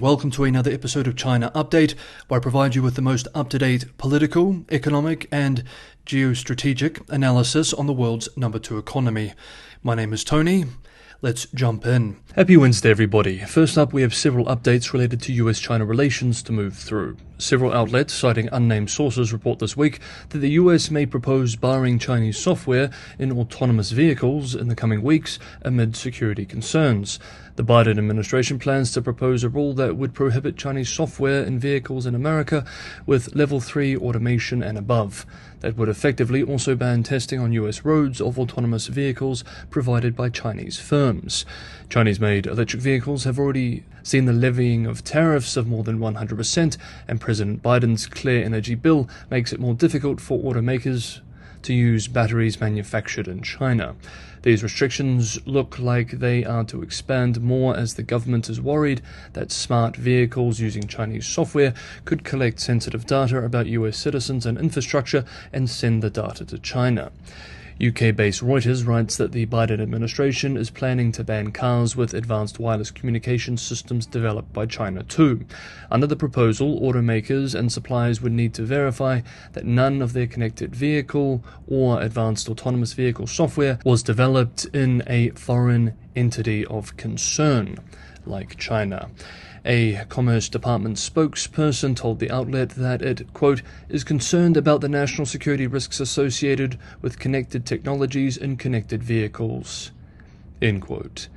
Welcome to another episode of China Update, where I provide you with the most up-to-date political, economic, and geostrategic analysis on the world's number 2 economy. My name is Tony. Let's jump in. Happy Wednesday, everybody. First up, we have several updates related to US-China relations to move through. Several outlets, citing unnamed sources, report this week that the US may propose barring Chinese software in autonomous vehicles in the coming weeks amid security concerns. The Biden administration plans to propose a rule that would prohibit Chinese software in vehicles in America with Level 3 automation and above. That would effectively also ban testing on US roads of autonomous vehicles provided by Chinese firms. Chinese-made electric vehicles have already seen the levying of tariffs of more than 100%, and President Biden's Clean Energy Bill makes it more difficult for automakers to use batteries manufactured in China. These restrictions look like they are to expand more as the government is worried that smart vehicles using Chinese software could collect sensitive data about US citizens and infrastructure and send the data to China. UK-based Reuters writes that the Biden administration is planning to ban cars with advanced wireless communication systems developed by China too. Under the proposal, automakers and suppliers would need to verify that none of their connected vehicle or advanced autonomous vehicle software was developed in a foreign entity of concern, like China. A Commerce Department spokesperson told the outlet that it, quote, is concerned about the national security risks associated with connected technologies in connected vehicles, end quote.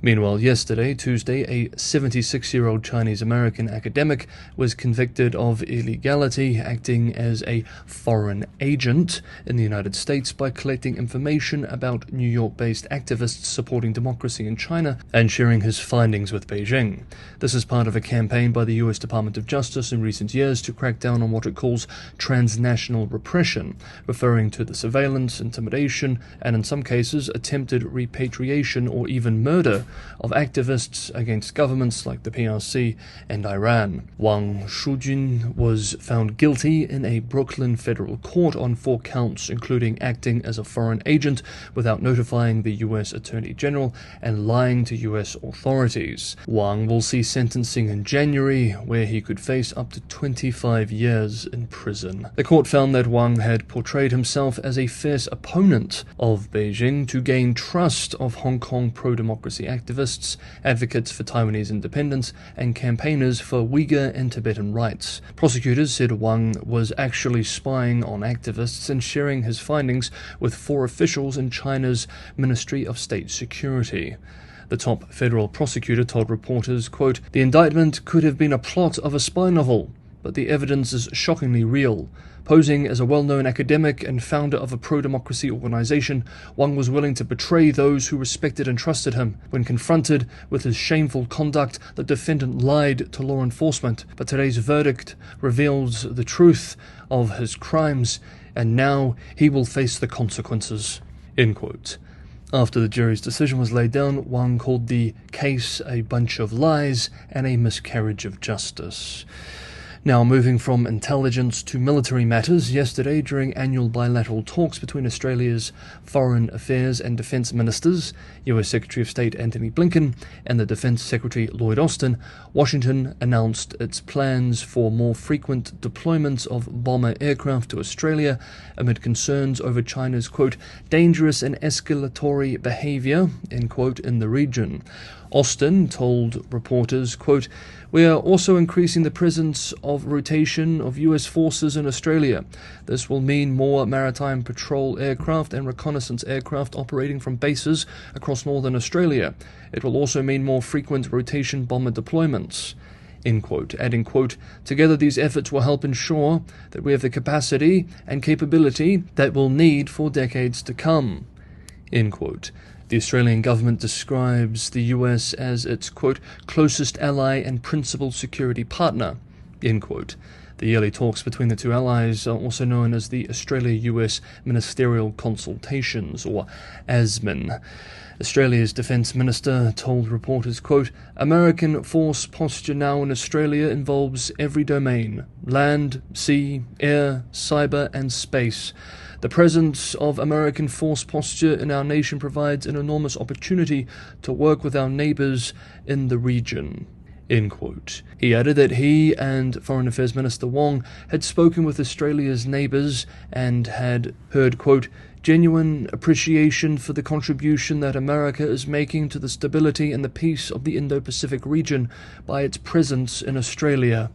Meanwhile, yesterday, Tuesday, a 76-year-old Chinese-American academic was convicted of illegality, acting as a foreign agent in the United States by collecting information about New York-based activists supporting democracy in China and sharing his findings with Beijing. This is part of a campaign by the U.S. Department of Justice in recent years to crack down on what it calls transnational repression, referring to the surveillance, intimidation, and in some cases, attempted repatriation or even murder of activists against governments like the PRC and Iran. Wang Shujun was found guilty in a Brooklyn federal court on 4 counts, including acting as a foreign agent without notifying the U.S. Attorney General and lying to U.S. authorities. Wang will see sentencing in January, where he could face up to 25 years in prison. The court found that Wang had portrayed himself as a fierce opponent of Beijing to gain trust of Hong Kong pro-democracy activists, advocates for Taiwanese independence, and campaigners for Uyghur and Tibetan rights. Prosecutors said Wang was actually spying on activists and sharing his findings with 4 officials in China's Ministry of State Security. The top federal prosecutor told reporters, quote, the indictment could have been a plot of a spy novel, but the evidence is shockingly real. Posing as a well-known academic and founder of a pro-democracy organization, Wang was willing to betray those who respected and trusted him. When confronted with his shameful conduct, the defendant lied to law enforcement, but today's verdict reveals the truth of his crimes, and now he will face the consequences, end quote. After the jury's decision was laid down, Wang called the case a bunch of lies and a miscarriage of justice. Now, moving from intelligence to military matters, yesterday during annual bilateral talks between Australia's Foreign Affairs and Defence Ministers, US Secretary of State Antony Blinken and the Defence Secretary Lloyd Austin, Washington announced its plans for more frequent deployments of bomber aircraft to Australia amid concerns over China's, quote, dangerous and escalatory behaviour, end quote, in the region. Austin told reporters, quote, we are also increasing the presence of rotation of US forces in Australia. This will mean more maritime patrol aircraft and reconnaissance aircraft operating from bases across northern Australia. It will also mean more frequent rotation bomber deployments, end quote, adding, quote, together these efforts will help ensure that we have the capacity and capability that we'll need for decades to come, end quote. The Australian government describes the US as its, quote, closest ally and principal security partner, end quote. The yearly talks between the two allies are also known as the Australia-US Ministerial Consultations, or ASMIN. Australia's Defence Minister told reporters, quote, American force posture now in Australia involves every domain, land, sea, air, cyber and space. The presence of American force posture in our nation provides an enormous opportunity to work with our neighbours in the region, End quote. He added that he and Foreign Affairs Minister Wang had spoken with Australia's neighbours and had heard, quote, genuine appreciation for the contribution that America is making to the stability and the peace of the Indo-Pacific region by its presence in Australia.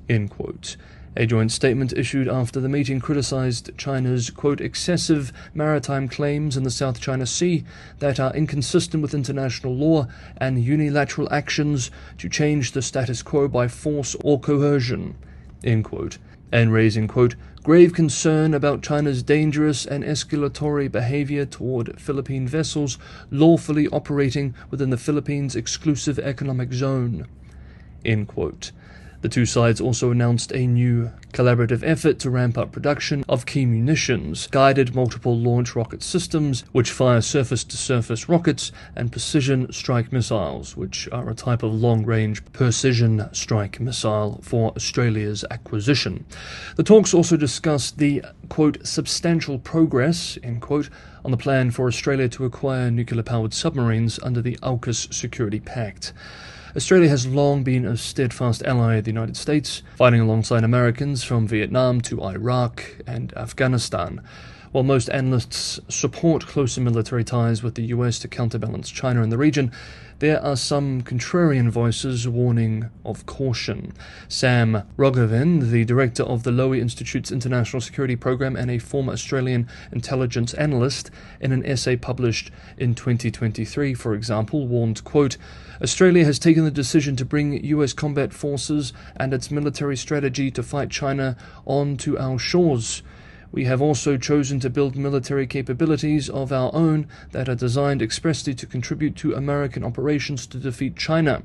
End quote. A joint statement issued after the meeting criticized China's, quote, excessive maritime claims in the South China Sea that are inconsistent with international law and unilateral actions to change the status quo by force or coercion, end quote, and raising, quote, grave concern about China's dangerous and escalatory behavior toward Philippine vessels lawfully operating within the Philippines' exclusive economic zone, end quote. The two sides also announced a new collaborative effort to ramp up production of key munitions, guided multiple launch rocket systems, which fire surface-to-surface rockets, and precision strike missiles, which are a type of long-range precision strike missile for Australia's acquisition. The talks also discussed the, quote, substantial progress, end quote, on the plan for Australia to acquire nuclear-powered submarines under the AUKUS Security Pact. Australia has long been a steadfast ally of the United States, fighting alongside Americans from Vietnam to Iraq and Afghanistan. While most analysts support closer military ties with the US to counterbalance China in the region, there are some contrarian voices warning of caution. Sam Roggeveen, the director of the Lowy Institute's International Security Program and a former Australian intelligence analyst, in an essay published in 2023, for example, warned, quote, Australia has taken the decision to bring US combat forces and its military strategy to fight China onto our shores. We have also chosen to build military capabilities of our own that are designed expressly to contribute to American operations to defeat China.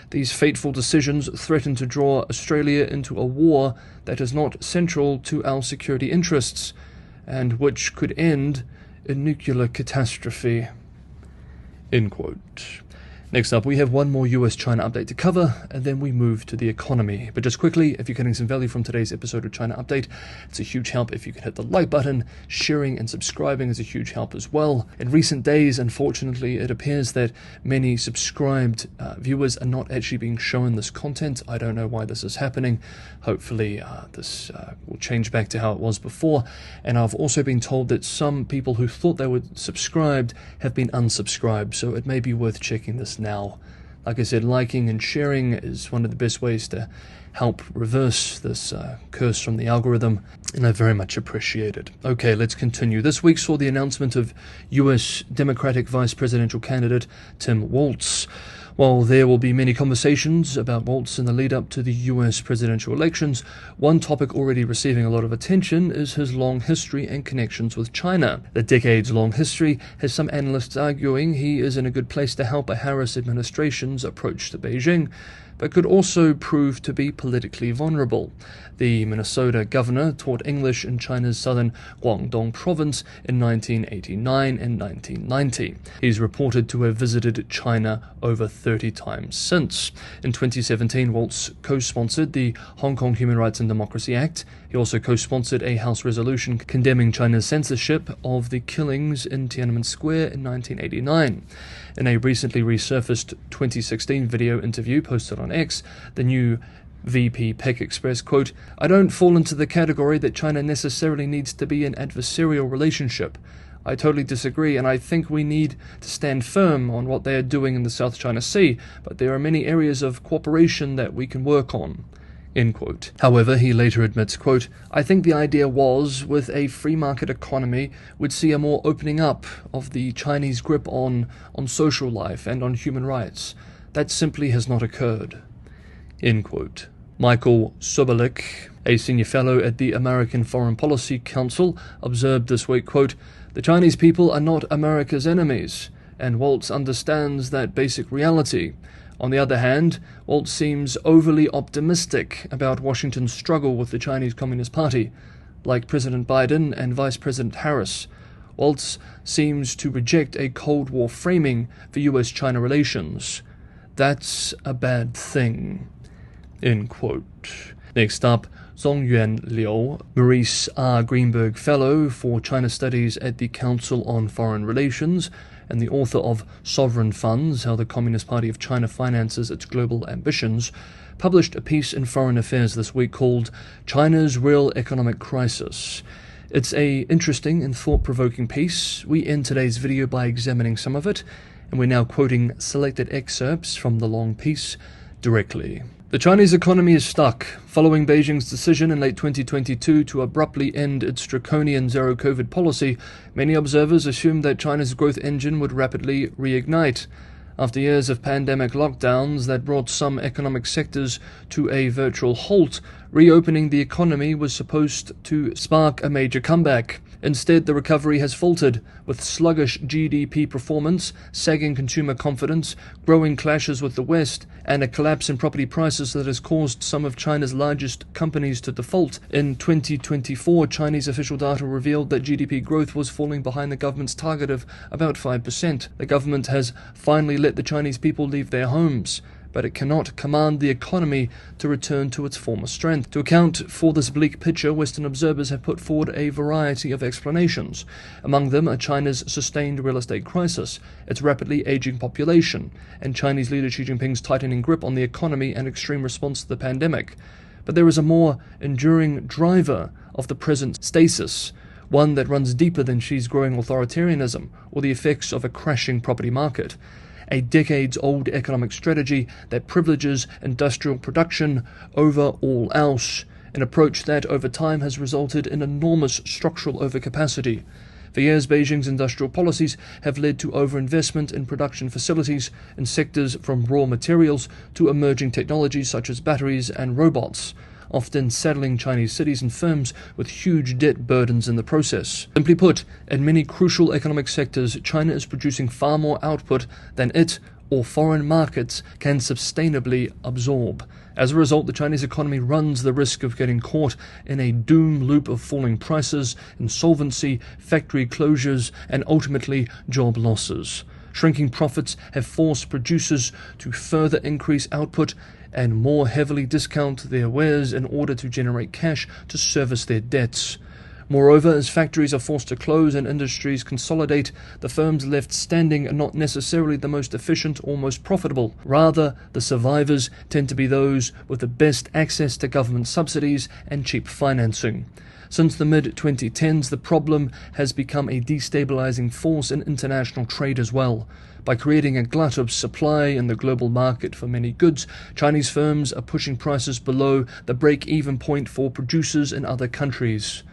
These fateful decisions threaten to draw Australia into a war that is not central to our security interests, and which could end in nuclear catastrophe. End quote. Next up, we have one more US-China update to cover, and then we move to the economy. But just quickly, if you're getting some value from today's episode of China Update, it's a huge help if you can hit the like button. Sharing and subscribing is a huge help as well. In recent days, unfortunately, it appears that many subscribed viewers are not actually being shown this content. I don't know why this is happening. Hopefully, this will change back to how it was before. And I've also been told that some people who thought they were subscribed have been unsubscribed, so it may be worth checking this now. Like I said, liking and sharing is one of the best ways to help reverse this curse from the algorithm, and I very much appreciate it. Okay, let's continue. This week saw the announcement of US Democratic Vice Presidential candidate Tim Walz. While there will be many conversations about Walz in the lead-up to the US presidential elections, one topic already receiving a lot of attention is his long history and connections with China. The decades-long history has some analysts arguing he is in a good place to help a Harris administration's approach to Beijing, but could also prove to be politically vulnerable. The Minnesota governor taught English in China's southern Guangdong province in 1989 and 1990. He's reported to have visited China over 30 times since. In 2017, Walz co-sponsored the Hong Kong Human Rights and Democracy Act. He also co-sponsored a House resolution condemning China's censorship of the killings in Tiananmen Square in 1989. In a recently resurfaced 2016 video interview posted on X, the new VP Peck expressed, quote, I don't fall into the category that China necessarily needs to be an adversarial relationship. I totally disagree, and I think we need to stand firm on what they are doing in the South China Sea, but there are many areas of cooperation that we can work on. End quote. However, he later admits, quote, I think the idea was, with a free market economy, would see a more opening up of the Chinese grip on social life and on human rights. That simply has not occurred. End quote. Michael Sobolik, a senior fellow at the American Foreign Policy Council, observed this week, quote, the Chinese people are not America's enemies, and Walz understands that basic reality. On the other hand, Walz seems overly optimistic about Washington's struggle with the Chinese Communist Party. Like President Biden and Vice President Harris, Walz seems to reject a Cold War framing for US-China relations. That's a bad thing. End quote. Next up, Zongyuan Liu, Maurice R. Greenberg Fellow for China Studies at the Council on Foreign Relations, and the author of Sovereign Funds, How the Communist Party of China Finances Its Global Ambitions, published a piece in Foreign Affairs this week called China's Real Economic Crisis. It's an interesting and thought-provoking piece. We end today's video by examining some of it, and we're now quoting selected excerpts from the long piece directly. The Chinese economy is stuck. Following Beijing's decision in late 2022 to abruptly end its draconian zero-COVID policy, many observers assumed that China's growth engine would rapidly reignite. After years of pandemic lockdowns that brought some economic sectors to a virtual halt, reopening the economy was supposed to spark a major comeback. Instead, the recovery has faltered, with sluggish GDP performance, sagging consumer confidence, growing clashes with the West, and a collapse in property prices that has caused some of China's largest companies to default. In 2024, Chinese official data revealed that GDP growth was falling behind the government's target of about 5%. The government has finally let the Chinese people leave their homes, but it cannot command the economy to return to its former strength. To account for this bleak picture, Western observers have put forward a variety of explanations. Among them are China's sustained real estate crisis, its rapidly aging population, and Chinese leader Xi Jinping's tightening grip on the economy and extreme response to the pandemic. But there is a more enduring driver of the present stasis, one that runs deeper than Xi's growing authoritarianism or the effects of a crashing property market. A decades-old economic strategy that privileges industrial production over all else, an approach that over time has resulted in enormous structural overcapacity. For years, Beijing's industrial policies have led to overinvestment in production facilities in sectors from raw materials to emerging technologies such as batteries and robots, often saddling Chinese cities and firms with huge debt burdens in the process. Simply put, in many crucial economic sectors, China is producing far more output than it or foreign markets can sustainably absorb. As a result, the Chinese economy runs the risk of getting caught in a doom loop of falling prices, insolvency, factory closures, and ultimately job losses. Shrinking profits have forced producers to further increase output and more heavily discount their wares in order to generate cash to service their debts. Moreover, as factories are forced to close and industries consolidate, the firms left standing are not necessarily the most efficient or most profitable. Rather, the survivors tend to be those with the best access to government subsidies and cheap financing. Since the mid-2010s, the problem has become a destabilizing force in international trade as well. By creating a glut of supply in the global market for many goods, Chinese firms are pushing prices below the break-even point for producers in other countries.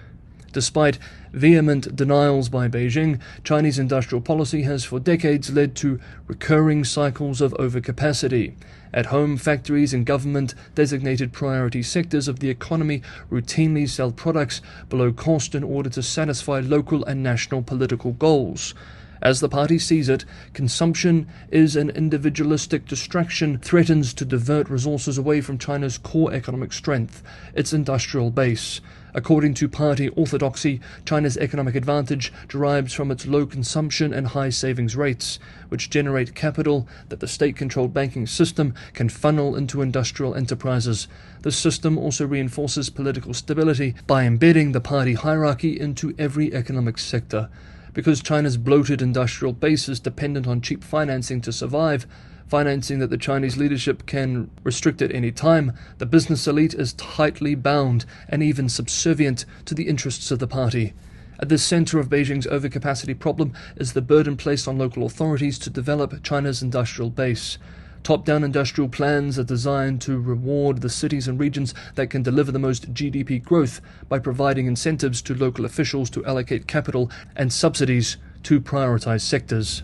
Despite vehement denials by Beijing, Chinese industrial policy has for decades led to recurring cycles of overcapacity. At home, factories and government-designated priority sectors of the economy routinely sell products below cost in order to satisfy local and national political goals. As the party sees it, consumption is an individualistic distraction, threatens to divert resources away from China's core economic strength, its industrial base. According to party orthodoxy, China's economic advantage derives from its low consumption and high savings rates, which generate capital that the state-controlled banking system can funnel into industrial enterprises. This system also reinforces political stability by embedding the party hierarchy into every economic sector. Because China's bloated industrial base is dependent on cheap financing to survive, financing that the Chinese leadership can restrict at any time, the business elite is tightly bound and even subservient to the interests of the party. At the center of Beijing's overcapacity problem is the burden placed on local authorities to develop China's industrial base. Top-down industrial plans are designed to reward the cities and regions that can deliver the most GDP growth by providing incentives to local officials to allocate capital and subsidies to prioritized sectors.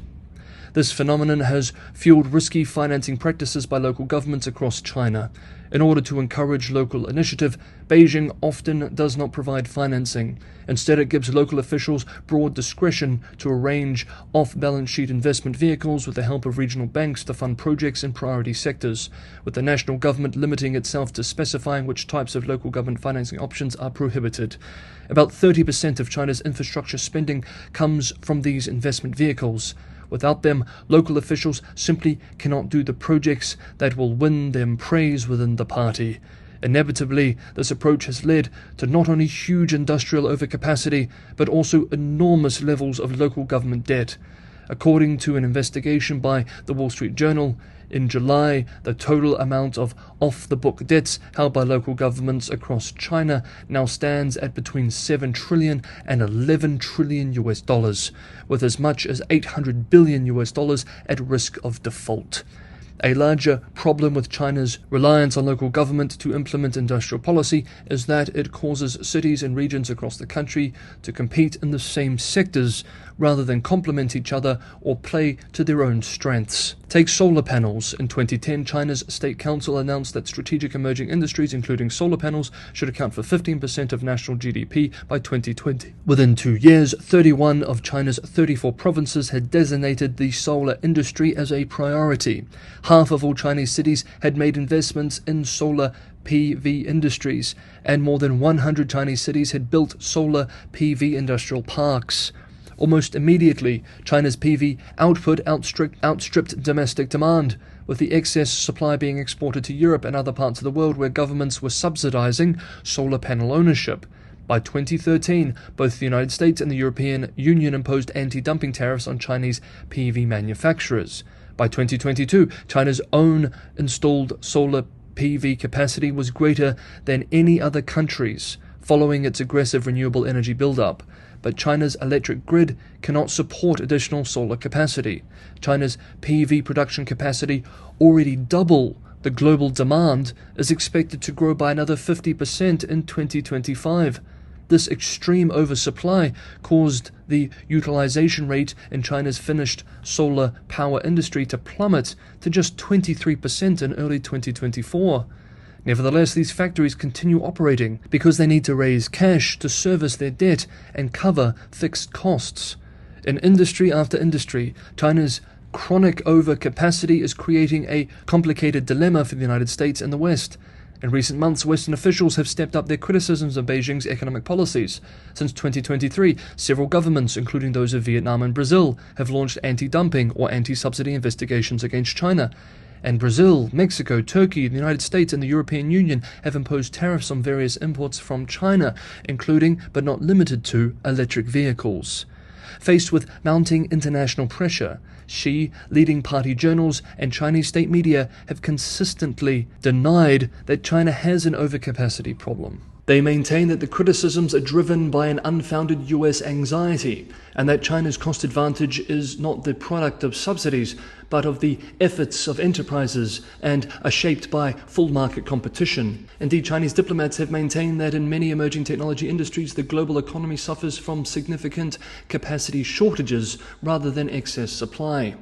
This phenomenon has fueled risky financing practices by local governments across China. In order to encourage local initiative, Beijing often does not provide financing. Instead, it gives local officials broad discretion to arrange off-balance sheet investment vehicles with the help of regional banks to fund projects in priority sectors, with the national government limiting itself to specifying which types of local government financing options are prohibited. About 30% of China's infrastructure spending comes from these investment vehicles. Without them, local officials simply cannot do the projects that will win them praise within the party. Inevitably, this approach has led to not only huge industrial overcapacity, but also enormous levels of local government debt. According to an investigation by the Wall Street Journal, in July, the total amount of off-the-book debts held by local governments across China now stands at between 7 trillion and 11 trillion US dollars, with as much as 800 billion US dollars at risk of default. A larger problem with China's reliance on local government to implement industrial policy is that it causes cities and regions across the country to compete in the same sectors rather than complement each other or play to their own strengths. Take solar panels. In 2010, China's State Council announced that strategic emerging industries, including solar panels, should account for 15% of national GDP by 2020. Within 2 years, 31 of China's 34 provinces had designated the solar industry as a priority. Half of all Chinese cities had made investments in solar PV industries, and more than 100 Chinese cities had built solar PV industrial parks. Almost immediately, China's PV output outstripped domestic demand, with the excess supply being exported to Europe and other parts of the world where governments were subsidizing solar panel ownership. By 2013, both the United States and the European Union imposed anti-dumping tariffs on Chinese PV manufacturers. By 2022, China's own installed solar PV capacity was greater than any other country's, following its aggressive renewable energy buildup. But China's electric grid cannot support additional solar capacity. China's PV production capacity, already double the global demand, is expected to grow by another 50% in 2025. This extreme oversupply caused the utilization rate in China's finished solar power industry to plummet to just 23% in early 2024. Nevertheless, these factories continue operating because they need to raise cash to service their debt and cover fixed costs. In industry after industry, China's chronic overcapacity is creating a complicated dilemma for the United States and the West. In recent months, Western officials have stepped up their criticisms of Beijing's economic policies. Since 2023, several governments, including those of Vietnam and Brazil, have launched anti-dumping or anti-subsidy investigations against China. And Brazil, Mexico, Turkey, the United States and the European Union have imposed tariffs on various imports from China, including, but not limited to, electric vehicles. Faced with mounting international pressure, Xi, leading party journals and Chinese state media have consistently denied that China has an overcapacity problem. They maintain that the criticisms are driven by an unfounded US anxiety, and that China's cost advantage is not the product of subsidies, but of the efforts of enterprises and are shaped by full market competition. Indeed, Chinese diplomats have maintained that in many emerging technology industries, the global economy suffers from significant capacity shortages rather than excess supply.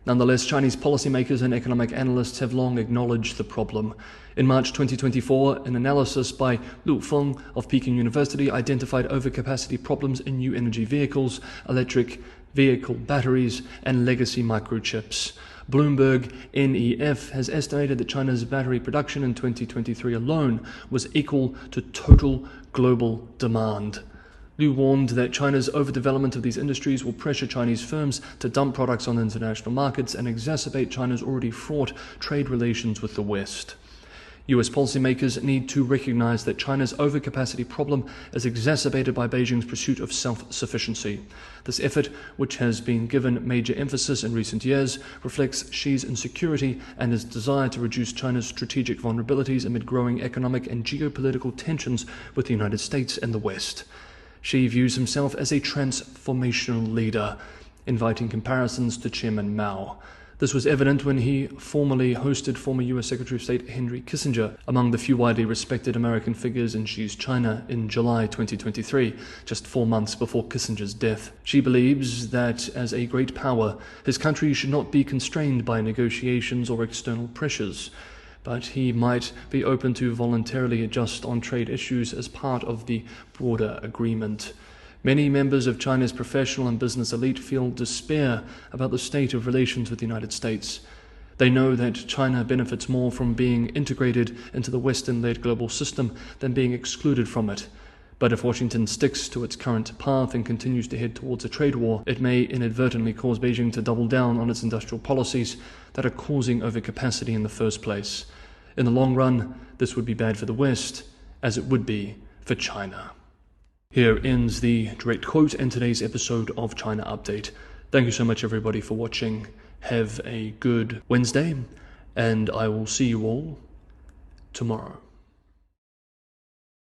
Nonetheless, Chinese policymakers and economic analysts have long acknowledged the problem. In March 2024, an analysis by Lu Feng of Peking University identified overcapacity problems in new energy vehicles, electric vehicle batteries, and legacy microchips. Bloomberg NEF has estimated that China's battery production in 2023 alone was equal to total global demand. Liu warned that China's overdevelopment of these industries will pressure Chinese firms to dump products on international markets and exacerbate China's already fraught trade relations with the West. US policymakers need to recognize that China's overcapacity problem is exacerbated by Beijing's pursuit of self-sufficiency. This effort, which has been given major emphasis in recent years, reflects Xi's insecurity and his desire to reduce China's strategic vulnerabilities amid growing economic and geopolitical tensions with the United States and the West. Xi views himself as a transformational leader, inviting comparisons to Chairman Mao. This was evident when he formally hosted former US Secretary of State Henry Kissinger among the few widely respected American figures in Xi's China in July 2023, just 4 months before Kissinger's death. Xi believes that as a great power, his country should not be constrained by negotiations or external pressures, but he might be open to voluntarily adjust on trade issues as part of the broader agreement. Many members of China's professional and business elite feel despair about the state of relations with the United States. They know that China benefits more from being integrated into the Western-led global system than being excluded from it. But if Washington sticks to its current path and continues to head towards a trade war, it may inadvertently cause Beijing to double down on its industrial policies that are causing overcapacity in the first place. In the long run, this would be bad for the West, as it would be for China. Here ends the direct quote in today's episode of China Update. Thank you so much, everybody, for watching. Have a good Wednesday, and I will see you all tomorrow.